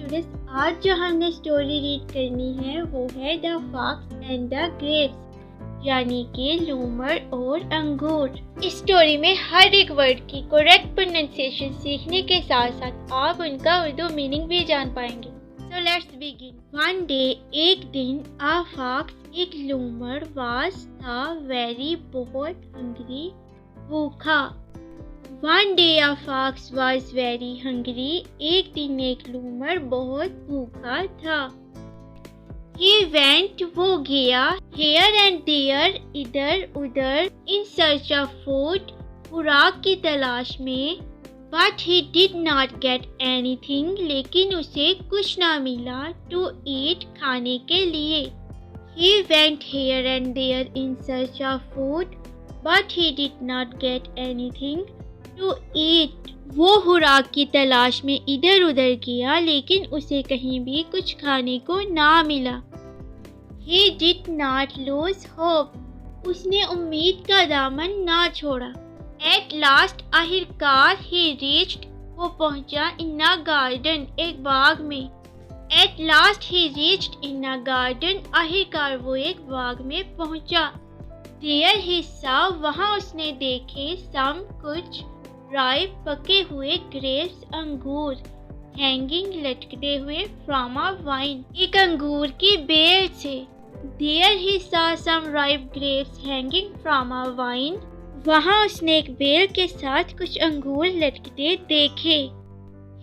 Students, आज जो हमने स्टोरी रीड करनी है वो है the fox and the grapes, यानी कि लूमड़ और अंगूर। इस स्टोरी में हर एक वर्ड की करेक्ट प्रोनाउंसिएशन सीखने के साथ साथ आप उनका उर्दू मीनिंग भी जान पाएंगे। So let's begin. One day, एक दिन, a fox, एक लूमड़ was था very बहुत hungry, भूखा। One day a fox was very hungry. एक दिन एक लूमड़ बहुत भूखा था। He went, वो गया, here and there, इधर उधर, in search of food, खुराक की तलाश में। But he did not get anything, लेकिन उसे कुछ ना मिला to eat, खाने के लिए। He went here and there in search of food, but he did not get anything to eat. वो खुराक की तलाश में इधर उधर गया लेकिन उसे कहीं भी कुछ खाने को ना मिला। He did not lose hope. उसने उम्मीद का दामन ना छोड़ा। At last, आखिरकार he reached, वो पहुंचा in a garden, एक बाग में। At last he reached in a garden, आखिरकार वो एक बाग में पहुंचा। There he saw, वहाँ उसने देखे some कुछ ripe, पके हुए grapes, अंगूर, hanging, लटकते हुए from a vine, एक अंगूर की बेल से। There he saw some ripe grapes hanging from a vine, वहाँ उसने एक बेल के साथ कुछ अंगूर लटकते देखे।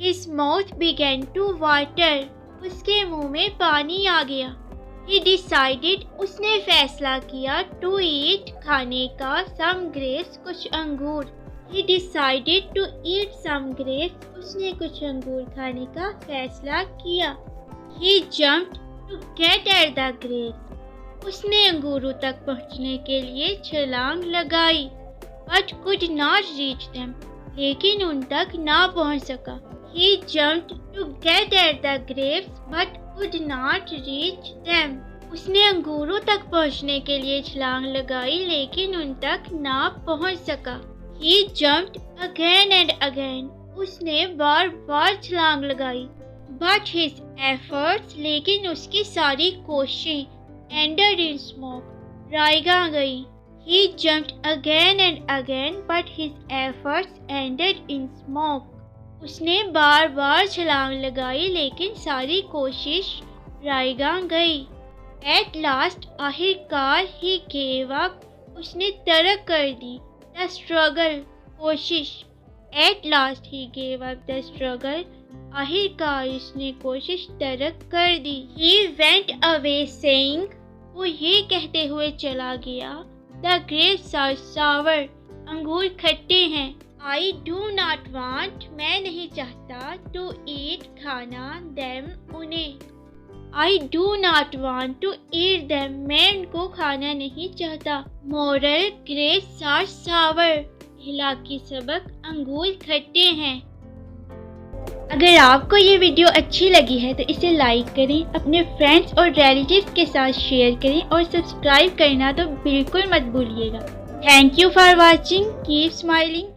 His mouth began to water, उसके मुंह में पानी आ गया। He decided, उसने फैसला किया to eat, खाने का some grapes, कुछ अंगूर। He decided to eat some grapes, उसने कुछ अंगूर खाने का फैसला किया। He jumped to get at the grapes, उसने अंगूरों तक पहुंचने के लिए छलांग लगाई। But could not reach them, लेकिन उन तक ना पहुंच सका। He jumped to get at the grapes, but could not reach them. उसने अंगूरों तक पहुंचने के लिए छलांग लगाई लेकिन उन तक ना पहुंच सका। He jumped again and again. उसने बार बार छलांग लगाई। But his efforts, लेकिन उसकी सारी कोशिशें ended in smoke, रायगा गई। He jumped again and again, but his efforts ended in smoke. उसने बार बार छलांग लगाई लेकिन सारी कोशिश रायगा गई। At last, आखिरकार, he gave up, उसने तर्क कर दी। The struggle, कोशिश। At last, he gave up the struggle, आखिरकार उसने कोशिश तर्क कर दी। He went away saying, वो ये कहते हुए चला गया, The grapes are sour, अंगूर खट्टे हैं। I do not want, मैं नहीं चाहता to eat, खाना them, उन्हें। I do not want to eat them, मैं उनको खाना नहीं चाहता। Moral, grapes are sour, इखलाकी सबक, अंगूर खट्टे हैं। अगर आपको ये वीडियो अच्छी लगी है तो इसे लाइक करें, अपने फ्रेंड्स और रिलेटिव्स के साथ शेयर करें और सब्सक्राइब करना तो बिल्कुल मत भूलिएगा। Thank you for watching, keep smiling.